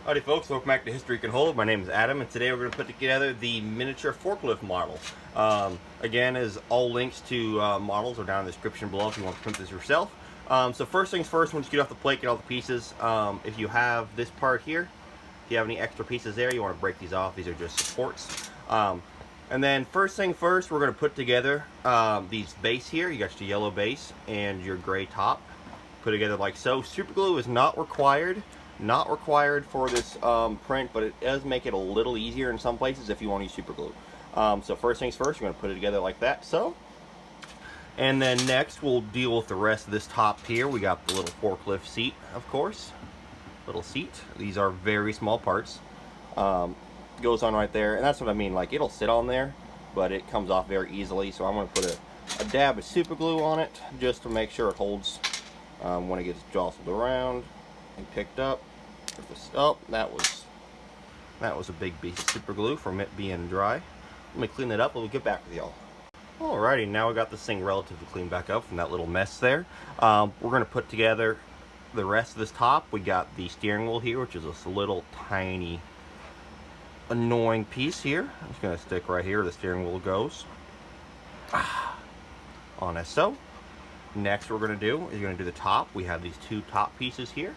Howdy folks, welcome back to History Can Hold. My name is Adam, and today we're going to put together the miniature forklift model. Again, as all links to models are down in the description below if you want to print this yourself. So first things first, once you get off the plate, get all the pieces. If you have this part here, if you have any extra pieces there, you want to break these off. These are just supports. And then first thing first, we're going to put together these base here. You got your yellow base and your gray top. Put together like so. Super glue is not required. Not required for this print, but it does make it a little easier in some places if you want to use super glue. So first things first, you're going to put it together like that, so. And then next, we'll deal with the rest of this top here. We got the little forklift seat, of course. Little seat. These are very small parts. Goes on right there, and that's what I mean. Like, it'll sit on there, but it comes off very easily. So I'm going to put a dab of super glue on it just to make sure it holds when it gets jostled around and picked up. Oh, that was a big piece of super glue from it being dry. Let me clean it up and we'll get back with y'all. Alrighty, now we got this thing relatively clean back up from that little mess there. We're going to put together the rest of this top. We got the steering wheel here, which is this little tiny annoying piece here. I'm just going to stick right here where the steering wheel goes. On as so. Next we're going to do is you're going to do the top. We have these two top pieces here.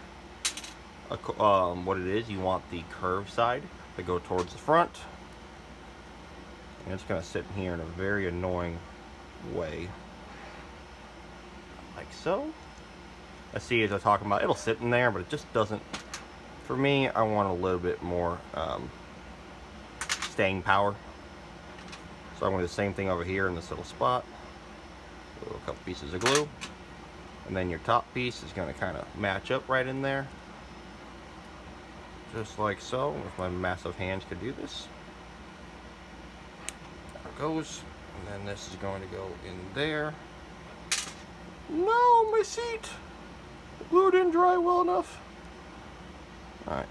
What it is, you want the curved side to go towards the front, and it's going to sit in here in a very annoying way, like so. I see, as I was talking about, it'll sit in there, but it just doesn't. For me, I want a little bit more staying power, so I'm going to do the same thing over here in this little spot. A couple pieces of glue, and then your top piece is going to kind of match up right in there. Just like so. If my massive hands could do this. There it goes. And then this is going to go in there. No, my seat! The glue didn't dry well enough. Alright.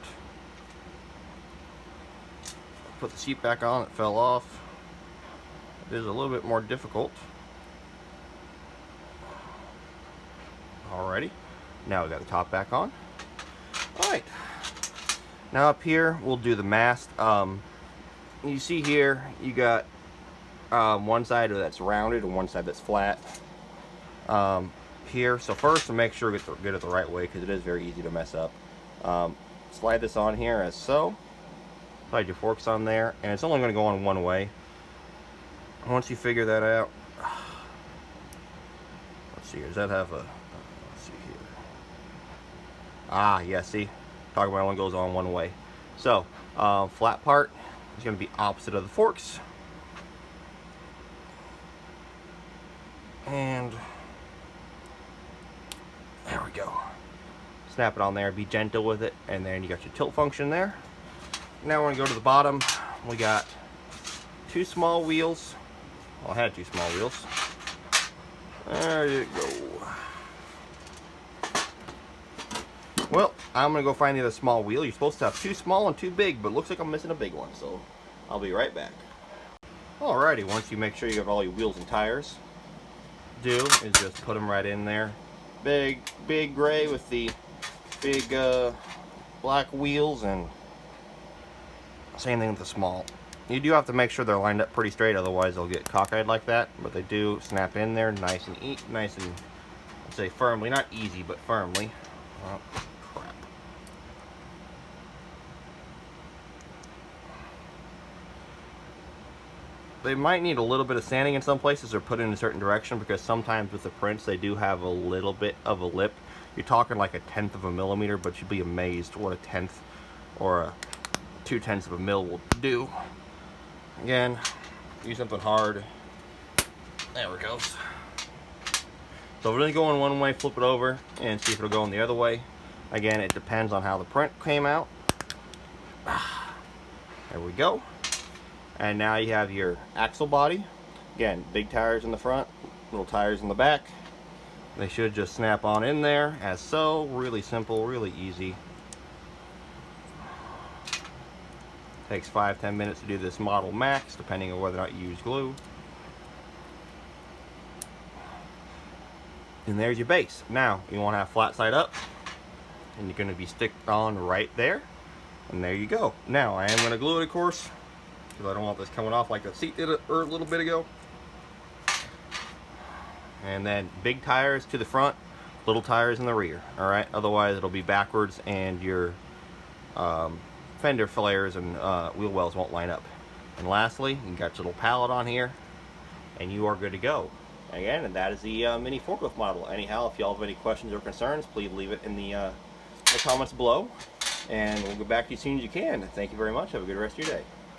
Put the seat back on, it fell off. It is a little bit more difficult. Alrighty. Now we got the top back on. Alright. Now up here, we'll do the mast. You see here, you got one side that's rounded and one side that's flat here. So first, to make sure we get it the right way, because it is very easy to mess up. Slide this on here as so. Slide your forks on there, and it's only going to go on one way. Once you figure that out, let's see here. Does that have a? Let's see here. Ah, yeah. See. Talking about only goes on one way. So, flat part is going to be opposite of the forks. And there we go. Snap it on there, be gentle with it, and then you got your tilt function there. Now we're going to go to the bottom. We got two small wheels. Well, I had two small wheels. There you go. Well, I'm going to go find the other small wheel. You're supposed to have two small and two big, but it looks like I'm missing a big one, so I'll be right back. Alrighty, once you make sure you have all your wheels and tires, is just put them right in there. Big gray with the big black wheels, and same thing with the small. You do have to make sure they're lined up pretty straight, otherwise they'll get cockeyed like that, but they do snap in there nice and I'd say firmly, not easy, but firmly. Oh, crap. They might need a little bit of sanding in some places or put in a certain direction, because sometimes with the prints they do have a little bit of a lip. You're talking like 1/10 of a millimeter, but you'd be amazed what 1/10 or 2/10 of a mil will do. Again, use something hard. There it goes. So if it's only going one way, flip it over and see if it'll go in the other way. Again, it depends on how the print came out. There we go. And now you have your axle body. Again, big tires in the front, little tires in the back. They should just snap on in there as so. Really simple, really easy. Takes 5-10 minutes to do this model max, depending on whether or not you use glue. And there's your base. Now, you want to have flat side up, and you're going to be sticked on right there. And there you go. Now I am going to glue it, of course, because I don't want this coming off like the seat did a little bit ago. And then big tires to the front, little tires in the rear. All right, otherwise it'll be backwards and your fender flares and wheel wells won't line up. And lastly, you got your little pallet on here, and you are good to go. Again, and that is the mini forklift model. Anyhow, if y'all have any questions or concerns, please leave it in the comments below, and we'll get back to you as soon as you can. Thank you very much. Have a good rest of your day.